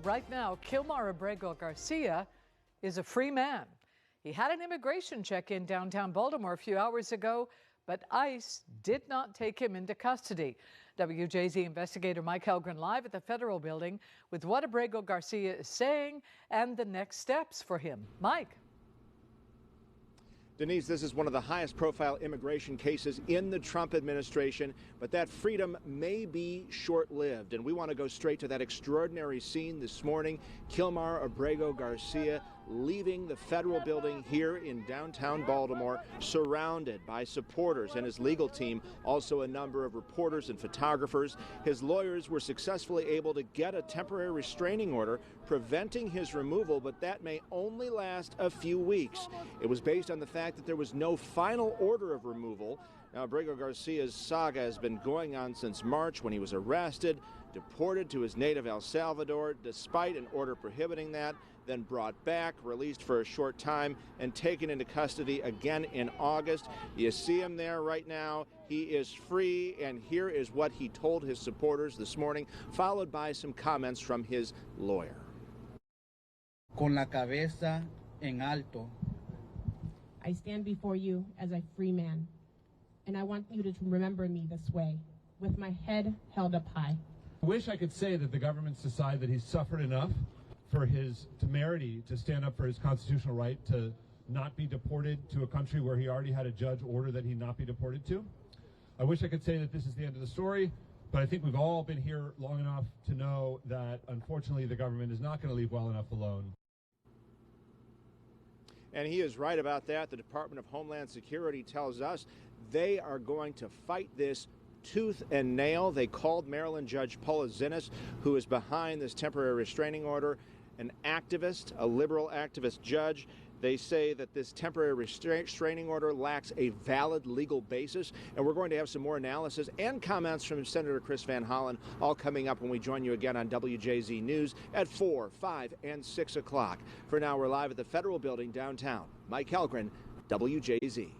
Right now, Kilmar Abrego Garcia is a free man. He had an immigration check in downtown Baltimore a few hours ago, but ICE did not take him into custody. WJZ investigator Mike Helgren live at the federal building with what Abrego Garcia is saying and the next steps for him. Mike. Denise, this is one of the highest profile immigration cases in the Trump administration, but that freedom may be short-lived. And we want to go straight to that extraordinary scene this morning. Kilmar Abrego Garcia leaving the federal building here in downtown Baltimore, surrounded by supporters and his legal team, also a number of reporters and photographers. His lawyers were successfully able to get a temporary restraining order preventing his removal, but that may only last a few weeks. It was based on the fact that there was no final order of removal. Now, Abrego Garcia's saga has been going on since March when he was arrested, deported to his native El Salvador despite an order prohibiting that, then brought back, released for a short time, and taken into custody again in August. You see him there right now. He is free, and here is what he told his supporters this morning, followed by some comments from his lawyer. Con la cabeza en alto. I stand before you as a free man, and I want you to remember me this way, with my head held up high. I wish I could say that the government's decided that he's suffered enough for his temerity to stand up for his constitutional right to not be deported to a country where he already had a judge order that he not be deported to. I wish I could say that this is the end of the story, but I think we've all been here long enough to know that, unfortunately, the government is not going to leave well enough alone. And he is right about that. The Department of Homeland Security tells us they are going to fight this tooth and nail. They called Maryland Judge Paula Zinnes, who is behind this temporary restraining order, an activist, a liberal activist judge. They say that this temporary restraining order lacks a valid legal basis, and we're going to have some more analysis and comments from Senator Chris Van Hollen, all coming up when we join you again on WJZ News at 4, 5, and 6 o'clock. For now, we're live at the federal building downtown. Mike Helgren, WJZ.